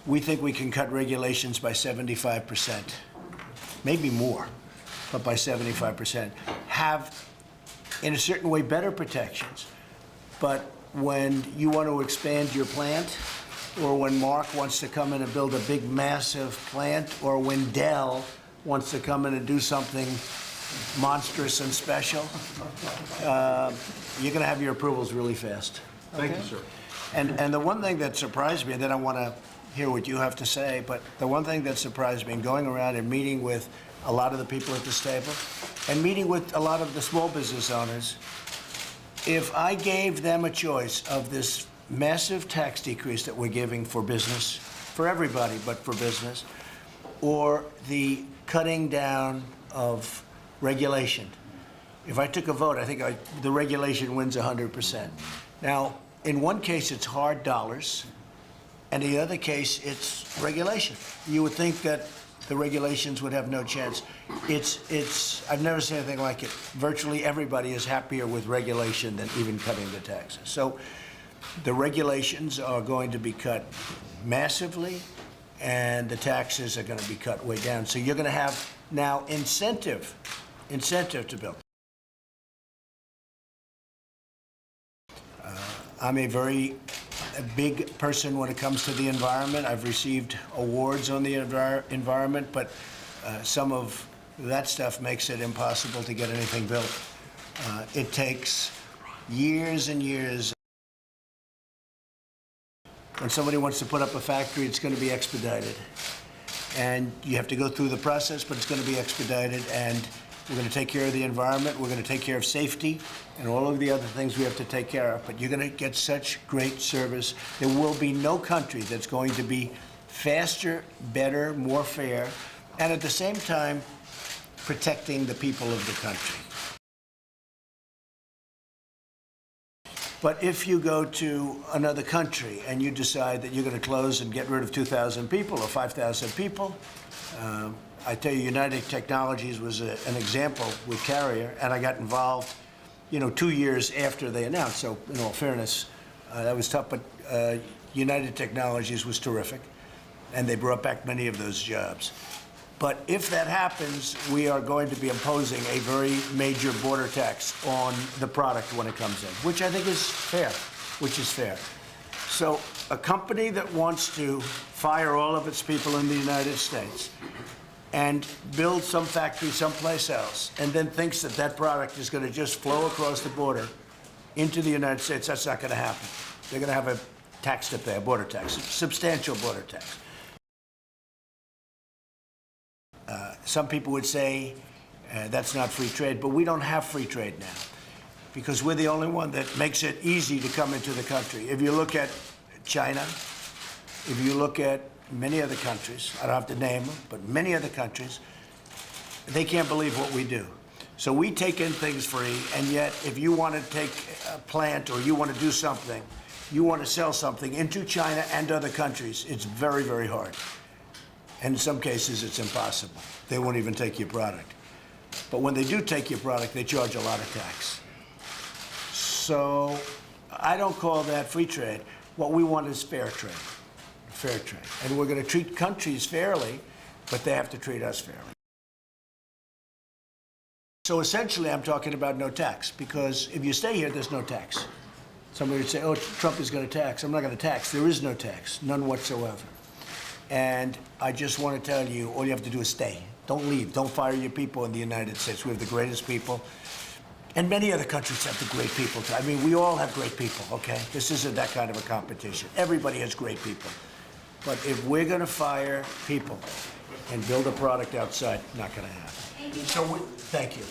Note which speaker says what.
Speaker 1: we think we can cut regulations by 75%, maybe more, but by 75%. Have, in a certain way, better protections. But when you want to expand your plant, or when Mark wants to come in and build a big, massive plant, or when Dell wants to come in and do something monstrous and special, you're going to have your approvals really fast.
Speaker 2: Thank you, sir.
Speaker 1: And the one thing that surprised me, and then I want to hear what you have to say, but the one thing that surprised me in going around and meeting with a lot of the people at this table and meeting with a lot of the small business owners, if I gave them a choice of this massive tax decrease that we're giving for business, for everybody, but for business, or the cutting down of regulation, if I took a vote, I think the regulation wins 100%. Now, in one case, it's hard dollars, and in the other case, it's regulation. You would think that the regulations would have no chance. I've never seen anything like it. Virtually everybody is happier with regulation than even cutting the taxes. So the regulations are going to be cut massively, and the taxes are going to be cut way down. So you're going to have now incentive to build. I'm a very big person when it comes to the environment. I've received awards on the environment, but some of that stuff makes it impossible to get anything built. It takes years and years. When somebody wants to put up a factory, it's going to be expedited. And you have to go through the process, but it's going to be expedited. And we're going to take care of the environment. We're going to take care of safety and all of the other things we have to take care of. But you're going to get such great service. There will be no country that's going to be faster, better, more fair, and at the same time, protecting the people of the country. But if you go to another country and you decide that you're going to close and get rid of 2,000 people or 5,000 people, I tell you, United Technologies was an example with Carrier, and I got involved, 2 years after they announced. So, in all fairness, that was tough, but United Technologies was terrific, and they brought back many of those jobs. But if that happens, we are going to be imposing a very major border tax on the product when it comes in, which I think is fair, So a company that wants to fire all of its people in the United States and build some factory someplace else, and then thinks that that product is going to just flow across the border into the United States, that's not going to happen. They're going to have a tax to pay, a border tax, a substantial border tax. Some people would say that's not free trade, but we don't have free trade now because we're the only one that makes it easy to come into the country. If you look at China, if you look at many other countries, I don't have to name them, but many other countries, they can't believe what we do. So we take in things free, and yet if you want to take a plant or you want to do something, you want to sell something into China and other countries, it's very, very hard. And in some cases, it's impossible. They won't even take your product. But when they do take your product, they charge a lot of tax. So I don't call that free trade. What we want is fair trade. Fair trade. And we're going to treat countries fairly, but they have to treat us fairly. So essentially, I'm talking about no tax, because if you stay here, there's no tax. Somebody would say, oh, Trump is going to tax. I'm not going to tax. There is no tax, none whatsoever. And I just want to tell you, all you have to do is stay. Don't leave. Don't fire your people in the United States. We have the greatest people. And many other countries have the great people, too. I mean, we all have great people, okay? This isn't that kind of a competition. Everybody has great people. But if we're going to fire people and build a product outside, not going to happen.
Speaker 3: Thank you.
Speaker 1: So, thank you.